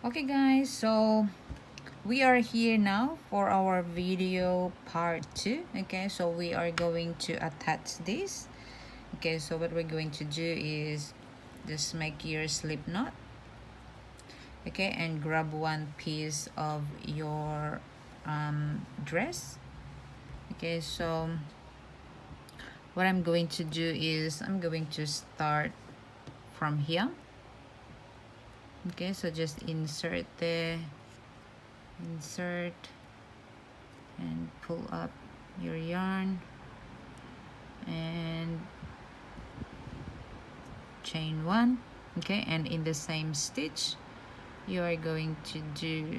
Okay guys, so we are here now for our video part 2. Okay, so we are going to attach this. Okay, so what we're going to do is just make your slip knot. Okay, and grab one piece of your dress. Okay, so what I'm going to do is I'm going to start from here. Okay, so just insert there, insert, and pull up your yarn and chain one. Okay, and in the same stitch you are going to do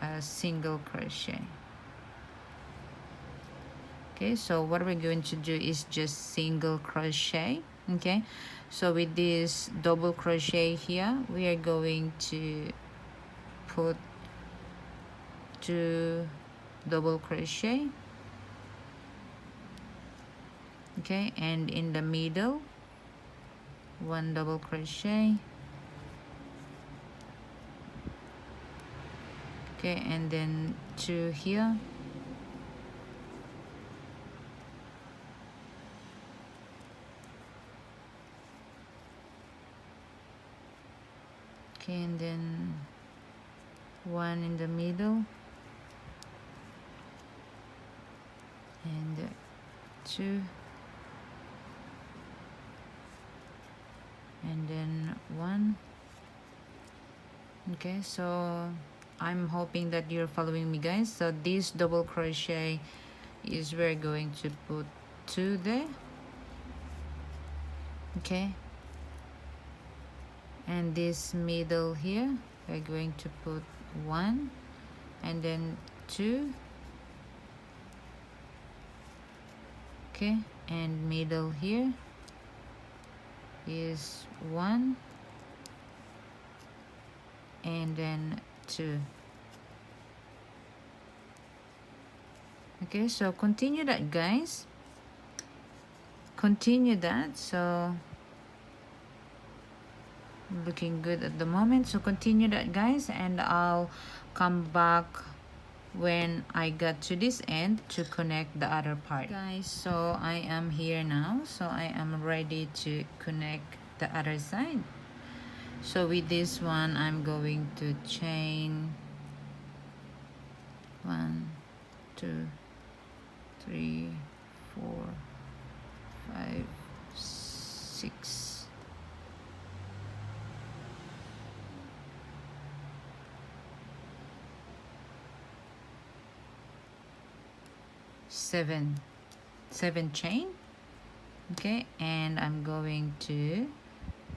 a single crochet. Okay, so what we're going to do is just single crochet. Okay, so with this double crochet here we are going to put 2 double crochet. Okay, and in the middle 1 double crochet. Okay, and then 2 here. Okay, and then 1 in the middle and 2, and then 1. Okay, so I'm hoping that you're following me guys. So this double crochet is we're going to put 2 there. Okay, and this middle here we're going to put 1 and then 2. Okay, and middle here is 1 and then 2. Okay, so continue that guys, continue that. So looking good at the moment, so continue that guys, and I'll come back when I got to this end to connect the other part guys. So I am here now, so I am ready to connect the other side. So with this one I'm going to chain 1 2 3 4 5 6 7 chain. Okay, and I'm going to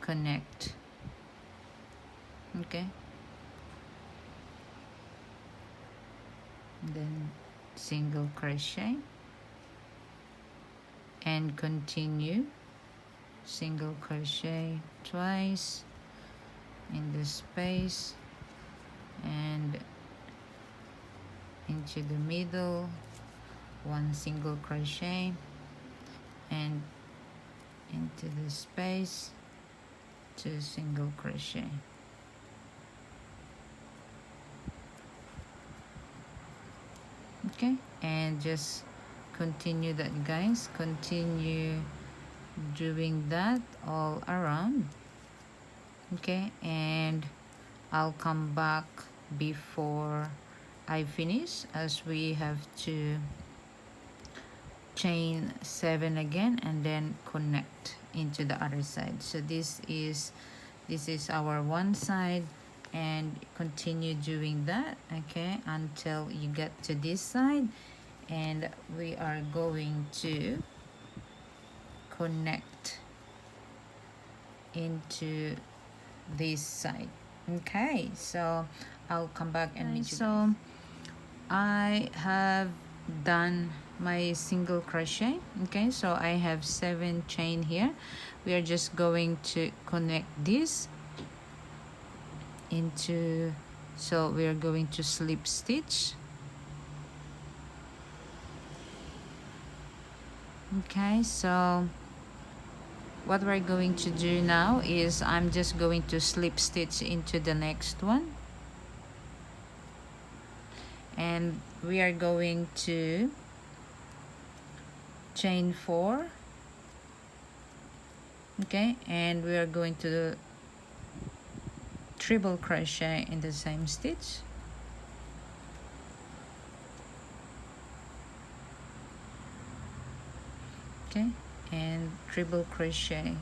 connect. Okay, then single crochet and continue single crochet twice in the space and into the middle, 1 single crochet and into the space, 2 single crochet. Okay, and just continue that guys, continue doing that all around. Okay, and I'll come back before I finish, as we have to chain 7 again and then connect into the other side. So this is our one side, and continue doing that, okay, until you get to this side, and we are going to connect into this side. Okay, so I'll come back and meet you. So I have done my single crochet. Okay, so I have 7 chain here. We are just going to connect this into, so we are going to slip stitch. Okay, so what we're going to do now is I'm just going to slip stitch into the next one. and we are going to chain 4, okay, and we are going to triple crochet in the same stitch, okay, and triple crochet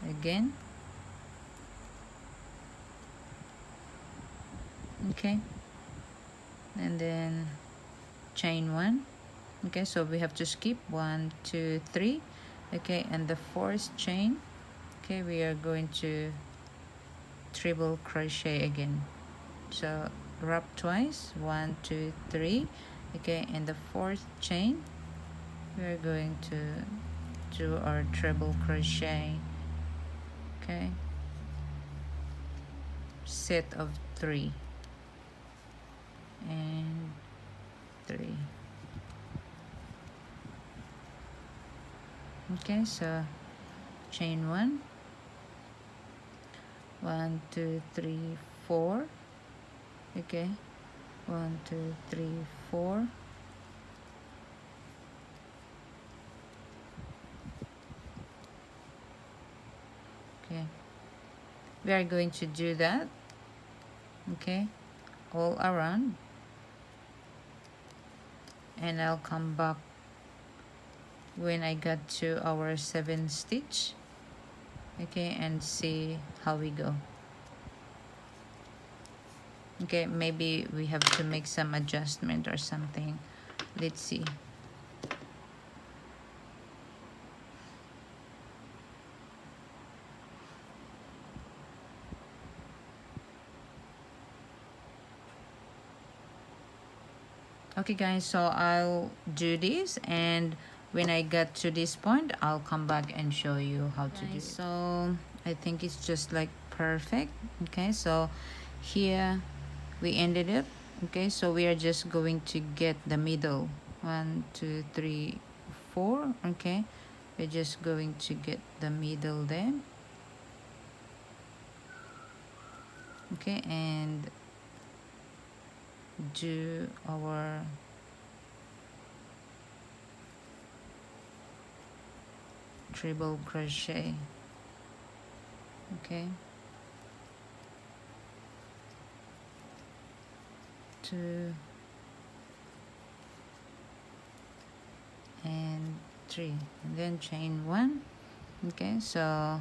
again, okay, and then chain 1, okay, so we have to skip 1 2 3, okay, and the fourth chain, okay, we are going to triple crochet again, so wrap twice, 1 2 3, okay, and the fourth chain we are going to do our triple crochet, okay, set of 3 and 3, okay, so chain 1, 1 2 3 4, okay, 1 2 3 4, okay, we are going to do that, okay, all around, and I'll come back when I got to our 7th stitch, okay, and see how we go. Okay, maybe we have to make some adjustment or something. Let's see. Okay guys, so I'll do this, and when I get to this point I'll come back and show you how to do it. So I think it's just like perfect, okay, so here we ended it, okay, so we are just going to get the middle, 1 2 3 4, okay, we're just going to get the middle there, okay, and do our triple crochet, okay, 2 and 3, and then chain 1, okay, so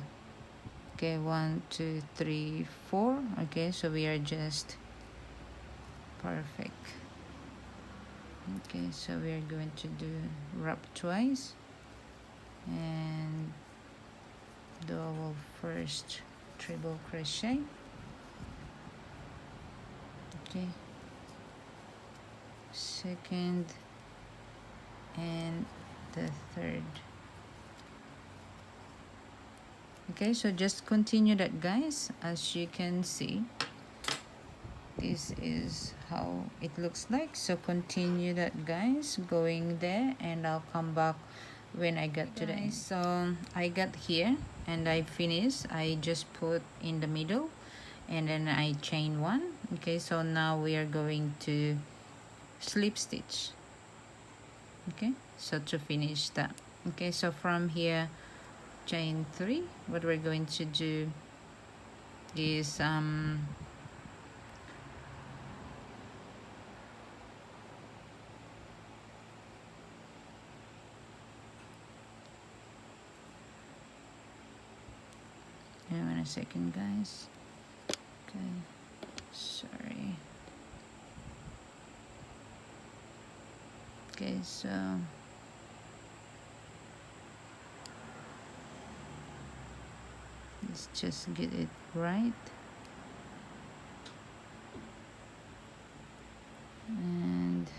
okay, 1 2 3 4, okay, so we are just perfect, okay, so we are going to do wrap twice and do our first triple crochet, okay, second and the third, okay, so just continue that guys. As you can see, this is how it looks like, so continue that guys, going there, and I'll come back when I get to the end. So I got here and I finished, I just put in the middle and then I chain 1, okay, so now we are going to slip stitch, okay, so to finish that, okay, so from here chain 3, what we're going to do is hang on a second guys, okay, sorry, okay, so let's just get it right, and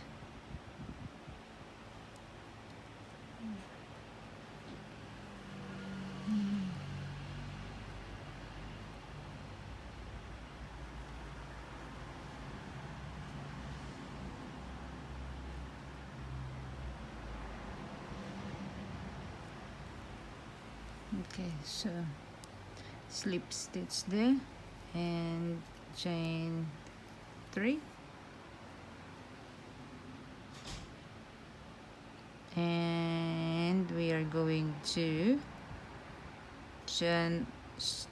okay, so slip stitch there and chain 3, and we are going to chain,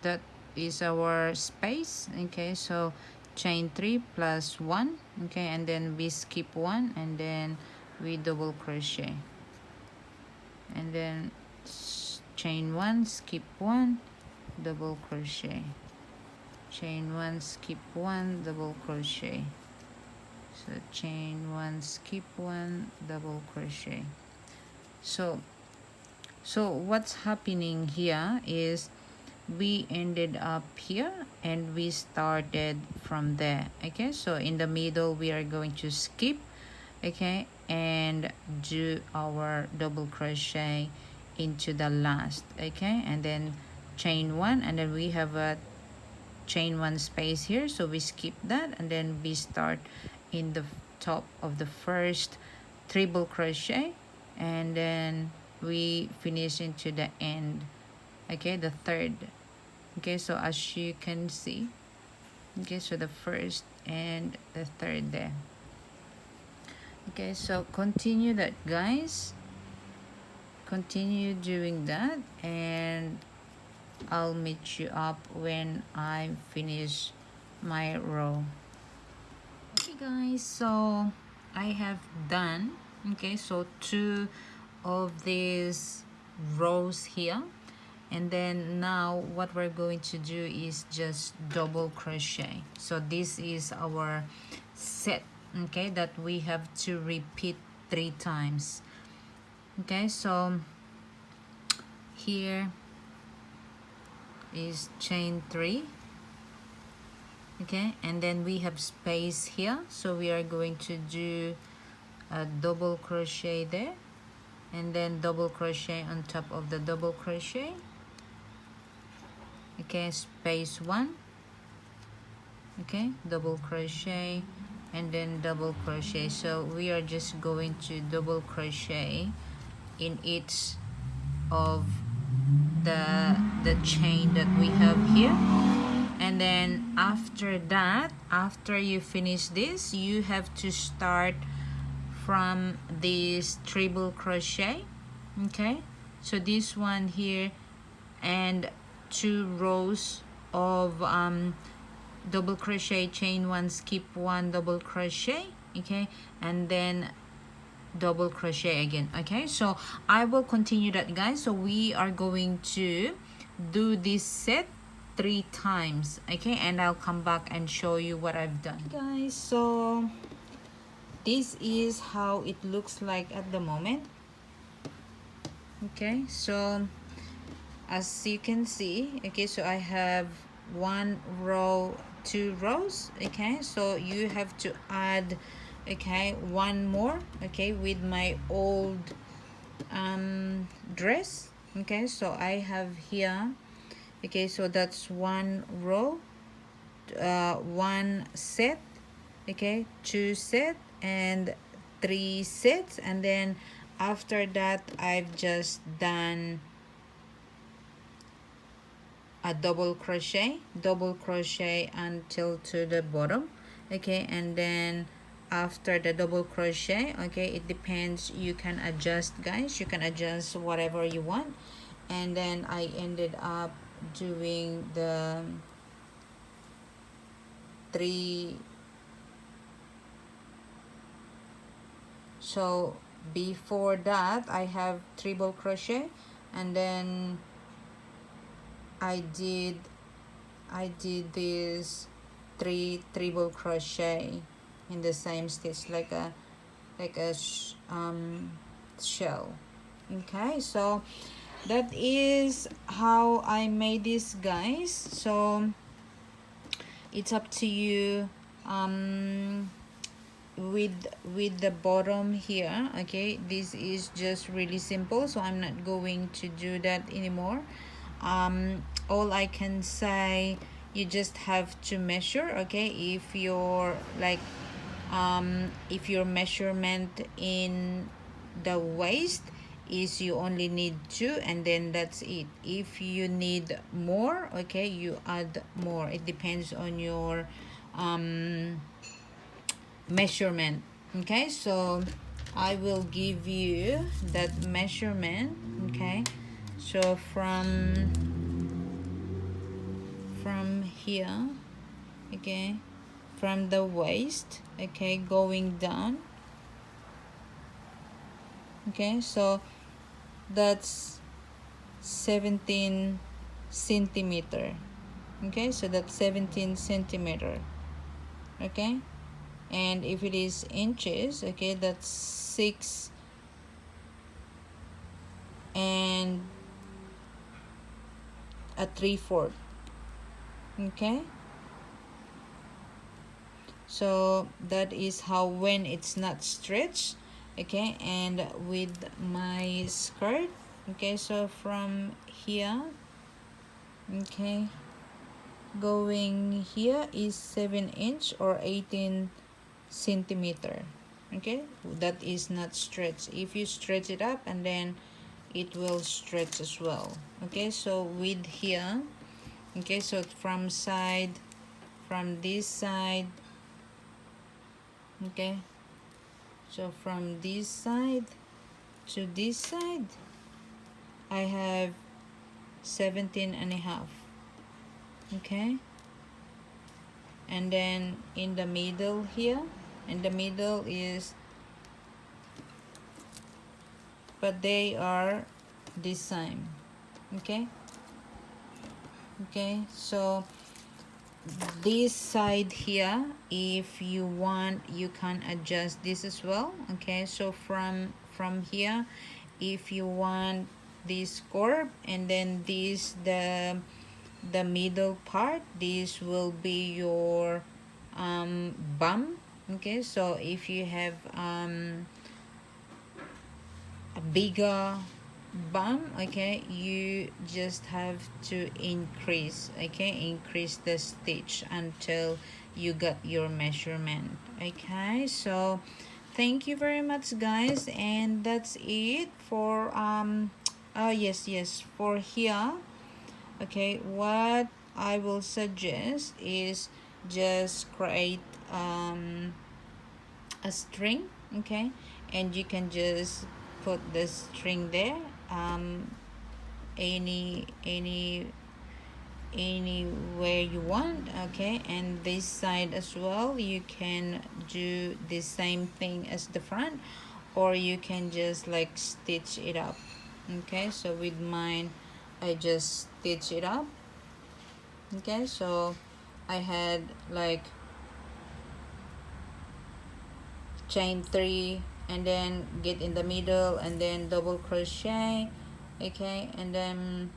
that is our space. Okay, so chain 3 plus 1. Okay, and then we skip 1 and then we double crochet, and then chain 1, skip 1, double crochet, chain 1, skip 1, double crochet. So chain 1, skip 1, double crochet. So what's happening here is we ended up here and we started from there. Okay, so in the middle we are going to skip, okay, and do our double crochet into the last, okay, and then chain 1, and then we have a chain 1 space here, so we skip that and then we start in the top of the first treble crochet, and then we finish into the end, okay, the third. Okay, so as you can see, okay, so the first and the third there. Okay, so continue that, guys, continue doing that, and I'll meet you up when I finish my row. Okay guys, so I have done, okay, so 2 of these rows here, and then now what we're going to do is just double crochet. So this is our set, okay, that we have to repeat 3 times. Okay, so here is chain 3, okay, and then we have space here, so we are going to do a double crochet there, and then double crochet on top of the double crochet, okay, space 1, okay, double crochet, and then double crochet. So we are just going to double crochet in each of the chain that we have here, and then after that, after you finish this, you have to start from this treble crochet, okay, so this one here, and 2 rows of double crochet, chain 1, skip 1, double crochet, okay, and then double crochet again. Okay, so I will continue that, guys. So we are going to do this set 3 times, okay, and I'll come back and show you what I've done, guys. So this is how it looks like at the moment. Okay, so as you can see, okay, so I have 1 row, 2 rows, okay, so you have to add, okay, 1 more, okay, with my old dress, okay, so I have here, okay, so that's 1 row, 1 set, okay, 2 set, and 3 sets, and then after that I've just done a double crochet until to the bottom, okay, and then after the double crochet, okay, it depends, you can adjust, guys, you can adjust whatever you want, and then I ended up doing the 3. So before that I have treble crochet, and then I did this 3 treble crochet in the same stitch, like a shell. Okay, so that is how I made this, guys. So it's up to you with the bottom here, okay, this is just really simple, so I'm not going to do that anymore. All I can say, you just have to measure, okay, if you're like if your measurement in the waist is you only need 2, and then that's it. If you need more, okay, you add more. It depends on your measurement. Okay, so I will give you that measurement. Okay, so from here, okay, from the waist, okay, going down, okay, so that's 17 centimeter. Okay, so that's 17 centimeter. Okay, and if it is inches, okay, that's 6 and a 3/4. Okay, so that is how when it's not stretched. Okay, and with my skirt, okay, so from here, okay, going here is 7 inch or 18 centimeter. Okay, that is not stretched. If you stretch it up, and then it will stretch as well. Okay, so with here, okay, so from this side, okay, so from this side to this side, I have 17 and a half. Okay, and then in the middle here, in the middle is, but they are this same. Okay, okay, so this side here, if you want, you can adjust this as well. Okay, so from here, if you want this curve, and then this the middle part, this will be your bum. Okay, so if you have a bigger bum, okay, you just have to increase, okay, increase the stitch until you got your measurement. Okay, so thank you very much, guys, and that's it for oh yes, for here. Okay, what I will suggest is just create a string. Okay, and you can just put the string there, any anywhere you want. Okay, and this side as well, you can do the same thing as the front, or you can just like stitch it up. Okay, so with mine, I just stitch it up. Okay, so I had like chain 3, and then get in the middle, and then double crochet. Okay, and then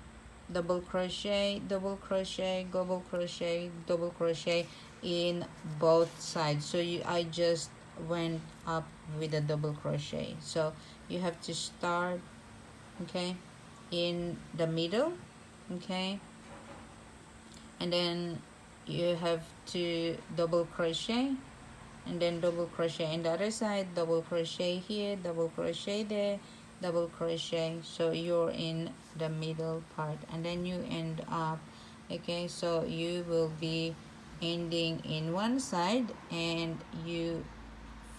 double crochet, double crochet, double crochet, double crochet in both sides. So I just went up with a double crochet. So you have to start, okay, in the middle. Okay, and then you have to double crochet, and then double crochet in the other side, double crochet here, double crochet there, double crochet, so you're in the middle part, and then you end up, okay, so you will be ending in one side and you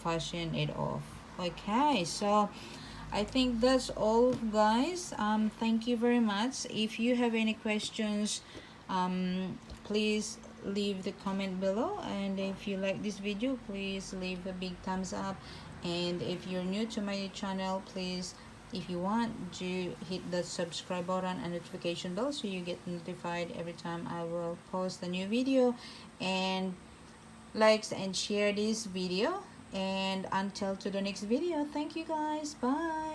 fashion it off. Okay, so I think that's all, guys. Thank you very much. If you have any questions, please leave the comment below, and if you like this video, please leave a big thumbs up, and if you're new to my channel, please, if you want to, hit the subscribe button and notification bell so you get notified every time I will post a new video, and likes and share this video, and until to the next video, thank you, guys. Bye.